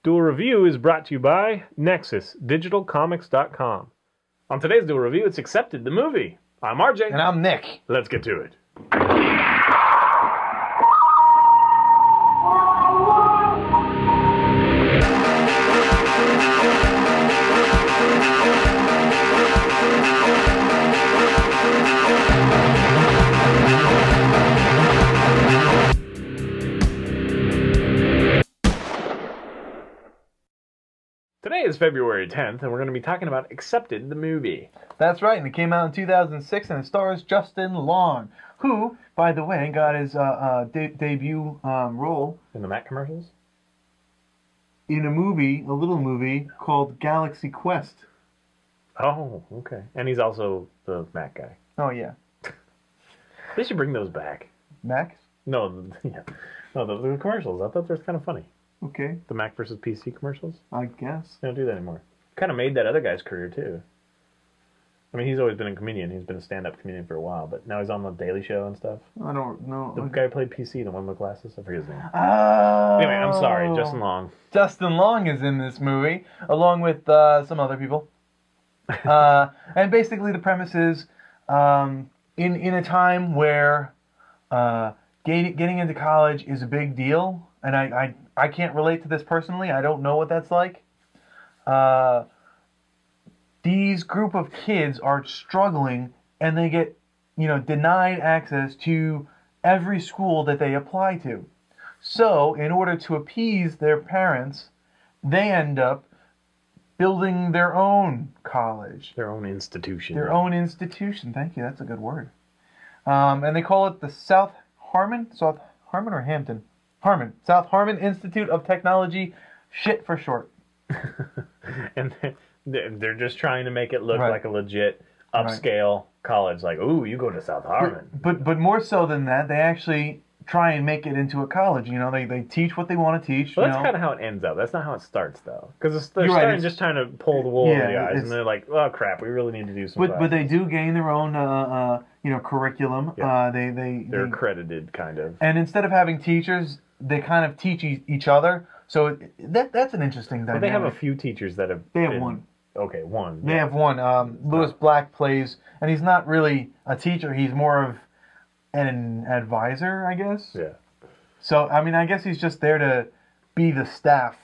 Duel Review is brought to you by NexusDigitalComics.com. On today's Duel Review, it's Accepted, the movie. I'm RJ. And I'm Nick. Let's get to it. Today is February 10th, and we're going to be talking about Accepted, the movie. That's right, and it came out in 2006, and it stars Justin Long, who, by the way, got his debut role In the Mac commercials? in a little movie called Galaxy Quest. Oh, okay. And he's also the Mac guy. Oh, yeah. They should bring those back. Max? No, yeah. No, the commercials. I thought they were kind of funny. Okay, The Mac versus PC commercials. I guess. They don't do that anymore. Kind of made that other guy's career, too. I mean, he's always been a comedian. He's been a stand-up comedian for a while, but now he's on the Daily Show and stuff. I don't know. The guy who played PC, the one with glasses, I forget his name. Oh! Anyway, I'm sorry, Justin Long. Justin Long is in this movie, along with some other people. And basically the premise is, in a time where getting into college is a big deal, and I can't relate to this personally. I don't know what that's like. These group of kids are struggling, and they get, denied access to every school that they apply to. So, in order to appease their parents, they end up building their own college. Their own institution. Their own institution. Thank you. That's a good word. And they call it the South Harmon or Hampton? Harmon. South Harmon Institute of Technology. Shit for short. And they're just trying to make it look Right. like a legit upscale college. Like, ooh, you go to South Harmon. But more so than that, they actually try and make it into a college. They teach what they want to teach. Well, that's kind of how it ends up. That's not how it starts, though. Because they're You're right, starting just trying to pull the wool over the eyes, it's- and they're like, oh, crap, we really need to do some But they do gain their own curriculum. Yeah. They're accredited, kind of. And instead of having teachers, they kind of teach each other. So that's an interesting dynamic. But they have a few teachers that have. They have one. Okay, one. They have one. Lewis Black plays, and he's not really a teacher. He's more of an advisor, I guess. Yeah. So, I guess he's just there to be the staff.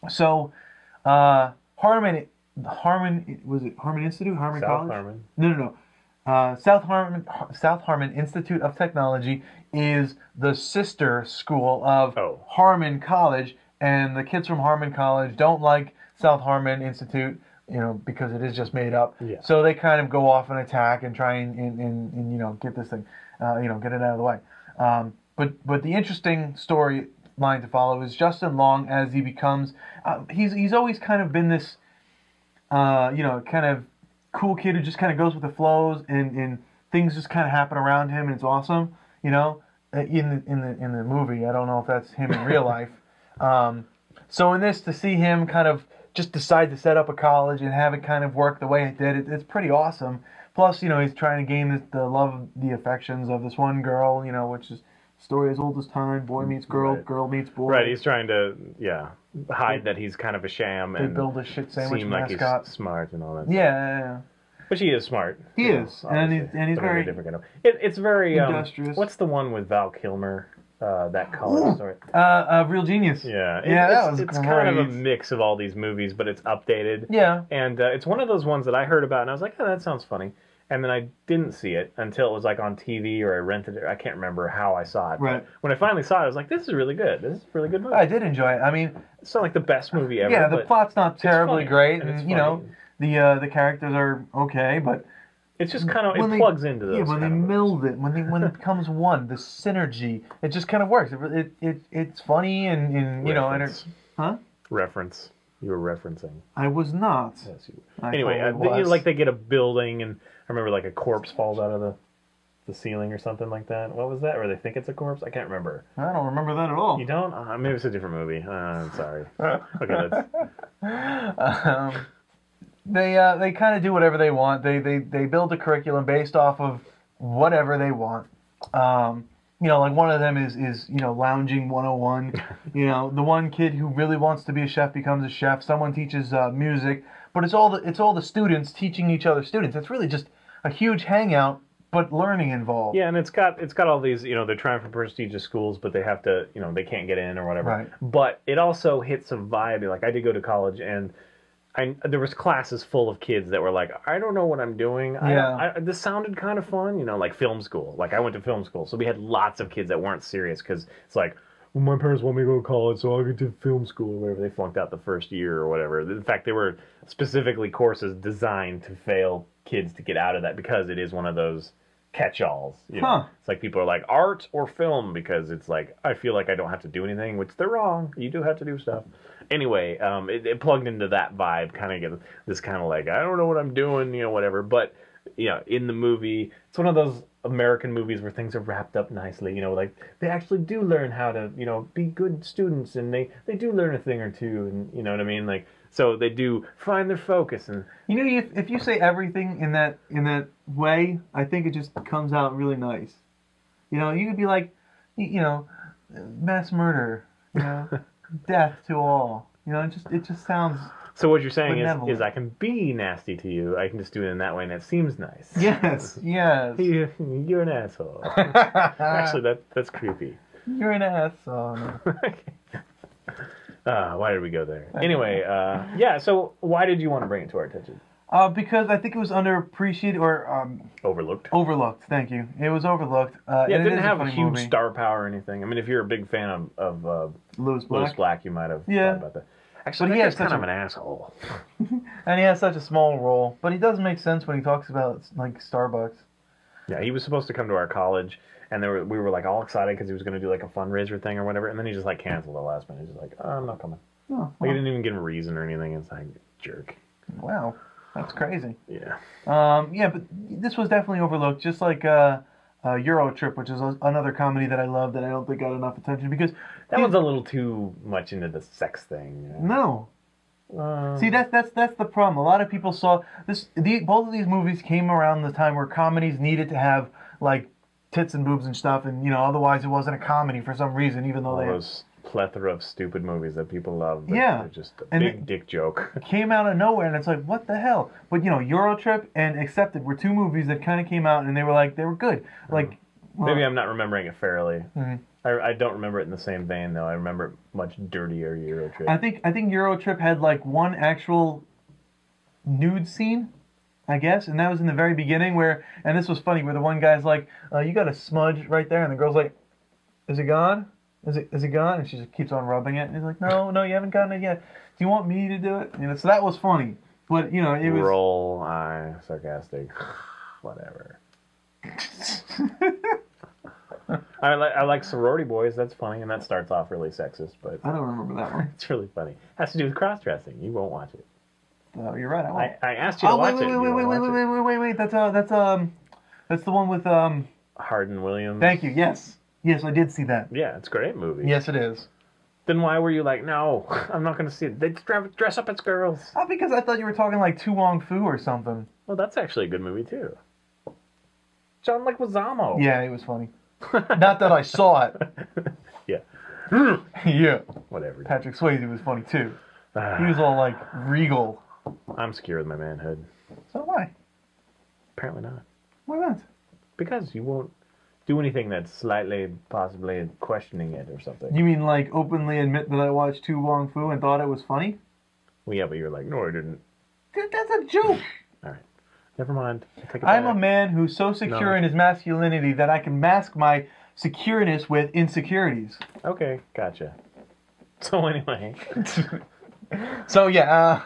So, Harmon, was it Harmon Institute? Harmon South College? Harmon. No. South Harmon Institute of Technology is the sister school of Harmon College, and the kids from Harmon College don't like South Harmon Institute, because it is just made up. Yeah. So they kind of go off and attack and try and get this thing, get it out of the way. But the interesting storyline to follow is Justin Long as he becomes. He's always kind of been this, kind of cool kid who just kind of goes with the flows, and things just kind of happen around him, and it's awesome. In the movie, I don't know if that's him in real life. So in this, to see him kind of just decide to set up a college and have it kind of work the way it did, it's pretty awesome. Plus, he's trying to gain the love, the affections of this one girl, which is story as old as time. Boy meets girl, Right. Girl meets boy. Right, he's trying to, hide that he's kind of a sham They and build a shit sandwich seem like mascot. he's smart and all that. Yeah. Which he is smart. He is, and he's But very different kind of. It's very industrious. What's the one with Val Kilmer? That college story. Real Genius. Yeah, that was it's great. kind of a mix of all these movies, but it's updated. Yeah. And it's one of those ones that I heard about, and I was like, oh, that sounds funny. And then I didn't see it until it was like on TV, or I rented it. I can't remember how I saw it. Right. But when I finally saw it, I was like, this is really good. This is a really good movie. I did enjoy it. It's not like the best movie ever. Yeah, the but plot's not terribly funny, great, and it's and funny. the characters are okay, but it's just kind of plugs into those. Yeah, when they meld it, when it becomes one, the synergy, it just kind of works. It's funny and Reference. Huh? Reference. You were referencing. I was not. Yes, you I anyway, totally was. they get a building, and I remember like a corpse falls out of the ceiling or something like that. What was that? Or they think it's a corpse? I can't remember. I don't remember that at all. You don't? Maybe it's a different movie. I'm sorry. Okay, that's... They kind of do whatever they want. They build a curriculum based off of whatever they want. You know, like one of them is lounging 101. You know, the one kid who really wants to be a chef becomes a chef. Someone teaches music, but it's all the students teaching each other students. It's really just a huge hangout, but learning involved. Yeah, and it's got all these, they're trying for prestigious schools, but they have to, they can't get in or whatever. Right. But it also hits a vibe. Like I did go to college, and there was classes full of kids that were like, I don't know what I'm doing. This sounded kind of fun, like film school. Like I went to film school, so we had lots of kids that weren't serious because it's like, well, my parents want me to go to college, so I'll get to film school or whatever. They flunked out the first year or whatever. In fact, they were specifically courses designed to fail kids to get out of that because it is one of those catch-alls. Huh. It's like people are like art or film because it's like I feel like I don't have to do anything, which they're wrong. You do have to do stuff. Anyway, it plugged into that vibe, kind of get this kind of like I don't know what I'm doing, whatever. But in the movie, it's one of those American movies where things are wrapped up nicely. Like they actually do learn how to be good students, and they do learn a thing or two, and you know what I mean, like. So they do find their focus, and if you say everything in that way, I think it just comes out really nice. You could be like, mass murder, death to all. It just sounds. So what you're saying benevolent. is I can be nasty to you. I can just do it in that way, and it seems nice. Yes, yes. You're an asshole. Actually, that's creepy. You're an asshole. Why did we go there? Anyway, yeah. So why did you want to bring it to our attention? Because I think it was underappreciated or Overlooked. Overlooked. Thank you. It was overlooked. Yeah, it didn't have a a huge movie. star power or anything. I mean, if you're a big fan of Lewis Lewis Black. Black, you might have Yeah. thought about that. Actually, But he he has has kind such of a- an asshole. And he has such a small role, but he does make sense when he talks about like Starbucks. Yeah, he was supposed to come to our college, and we were like all excited because he was going to do like a fundraiser thing or whatever, and then he just like canceled the last minute. He's just like, oh, I'm not coming. Oh, Like he didn't even give a reason or anything. It's like jerk. wow, that's crazy. Yeah. Yeah, but this was definitely overlooked, just like Euro Trip, which is another comedy that I love that I don't think got enough attention because That was a little too much into the sex thing. no. See, that's the problem. A lot of people saw this. Both of these movies came around the time where comedies needed to have like tits and boobs and stuff, and otherwise it wasn't a comedy for some reason, even though all they those plethora of stupid movies that people love. But Yeah. they're just a And big dick joke. came out of nowhere, and it's like, what the hell? But Euro Trip and Accepted were two movies that kind of came out, and they were good. Like, well, Maybe I'm not remembering it fairly. Mhm. I don't remember it in the same vein though. I remember it much dirtier Euro Trip. I think Euro Trip had like one actual nude scene, I guess, and that was in the very beginning and this was funny, where the one guy's like, you got a smudge right there, and the girl's like, is it gone? Is it gone? And she just keeps on rubbing it, and he's like, no, you haven't gotten it yet. Do you want me to do it? So that was funny, but it was. Roll eye, sarcastic, whatever. I like Sorority Boys. That's funny, and that starts off really sexist, but I don't remember that one. it's really funny. Has to do with cross dressing. You won't watch it. No, you're right. I won't. I asked you to watch it. You won't watch it. Wait. That's the one with Hardin Williams. Thank you. Yes, I did see that. Yeah, it's a great movie. Yes, it is. Then why were you like, no, I'm not going to see it? They dress up as girls. Because I thought you were talking like Tu Wong Fu or something. Well, that's actually a good movie too. John Leguizamo. Yeah, it was funny. Not that I saw it. Yeah. Yeah. Whatever. Patrick Swayze was funny too. He was all like regal. I'm secure with my manhood. So why? Apparently not. Why not? Because you won't do anything that's slightly, possibly questioning it or something. You mean like openly admit that I watched Tu Wong Fu and thought it was funny? Well, yeah, but you're like, no, I didn't. Dude, that's a joke. All right. Never mind. I take it I'm back. a man who's so secure No. in his masculinity that I can mask my secureness with insecurities. Okay, gotcha. So anyway. So yeah,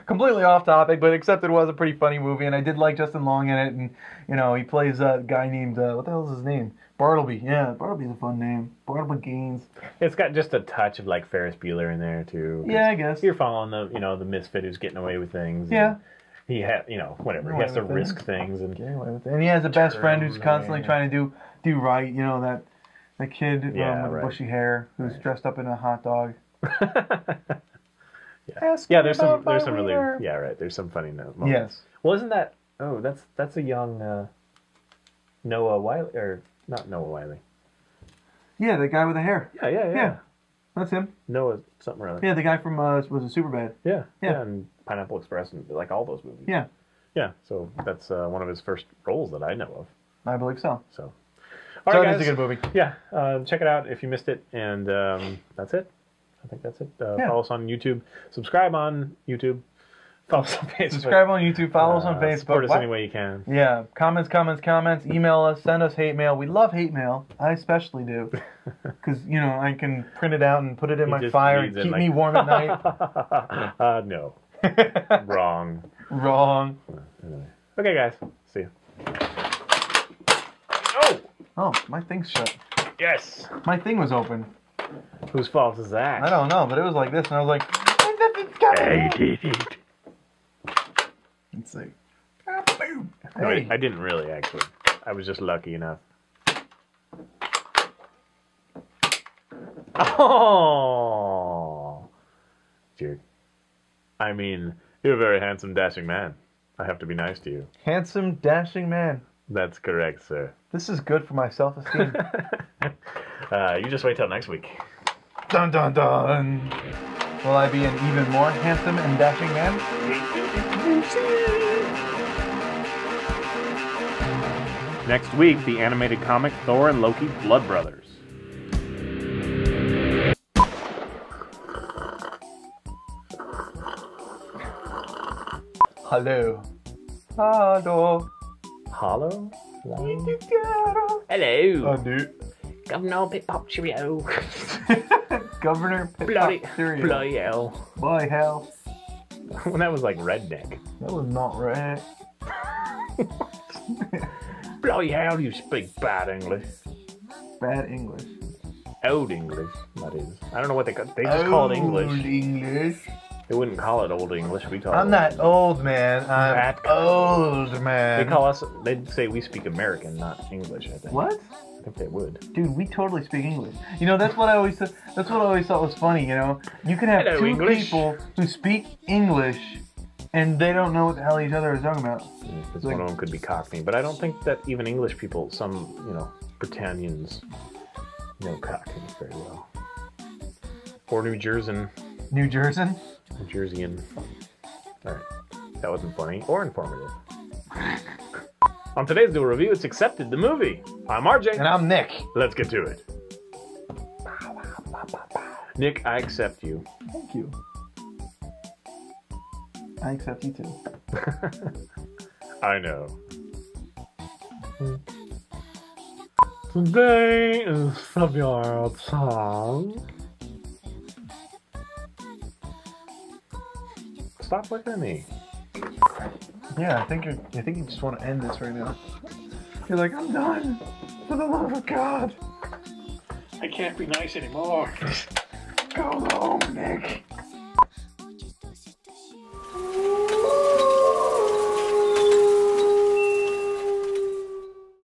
completely off topic, but Accepted was a pretty funny movie, and I did like Justin Long in it, and he plays a guy named what the hell is his name? Bartleby. Yeah, Bartleby's a fun name. Bartleby Gaines. It's got just a touch of like Ferris Bueller in there too. 'Cause Yeah, I guess. You're following the misfit who's getting away with things. Yeah. And he had, whatever. He has to risk things and Anyway, and he has a best friend who's constantly trying to do right. That kid with right. bushy hair who's dressed up in a hot dog. Yeah, there's some about my really wiener. there's some funny moments. Yes. Well, isn't that that's a young Noah Wiley, or not Noah Wiley. Yeah, the guy with the hair. Yeah. That's him. Noah something or other. Yeah, the guy from was it Superbad? Yeah, and Pineapple Express and like all those movies. Yeah. Yeah, so that's one of his first roles that I know of. I believe so. So, all right, guys. It's a good movie. Yeah, check it out if you missed it, and that's it. I think that's it. Follow us on YouTube. Subscribe on YouTube. Follow us on Facebook. Subscribe on YouTube. Follow us on Facebook. Support us any way you can. Yeah. Comments. Email us. Send us hate mail. We love hate mail. I especially do. Because, you know, I can print it out and put it in my fire and keep me warm at night. No. Wrong. Wrong. Anyway. Okay, guys. See you. Oh, my thing's shut. Yes. My thing was open. Whose fault is that? I don't know, but it was like this, and I was like, I did it. Let's see. Hey. I didn't really, actually. I was just lucky enough. Oh, jerk. I mean, you're a very handsome, dashing man. I have to be nice to you. Handsome, dashing man. That's correct, sir. This is good for my self-esteem. You just wait till next week. Dun dun dun. Will I be an even more handsome and dashing man? Next week, the animated comic Thor and Loki Blood Brothers. Hello. Hello. Hello? Hello. Governor Pip Pop Cheerio. Governor Pip Pop Cheerio. Bloody hell. Boy hell. That was like redneck. That was not red. Bloody hell, you speak bad English. Bad English. Old English, that is. I don't know what they just call it English. Old English. They wouldn't call it Old English. We call it. I'm not old, man. I'm old, man. They call us. They'd say we speak American, not English. I think. What? I think they would. Dude, we totally speak English. You know, that's what I always said. That's what I always thought was funny. You know, you can have two people who speak English, and they don't know what the hell each other is talking about. Because one of them could be Cockney, but I don't think that even English people, some Britannians, know Cockney very well. Or New Jerseyan. New Jerseyan? New Jerseyan. Alright. That wasn't funny or informative. On today's Duel review, it's Accepted, the movie. I'm RJ. And I'm Nick. Let's get to it. Nick, I accept you. Thank you. I accept you too. I know. Today is February 10th. Stop looking at me. Yeah, I think you just want to end this right now. You're like, I'm done. For the love of God. I can't be nice anymore. Go home, Nick.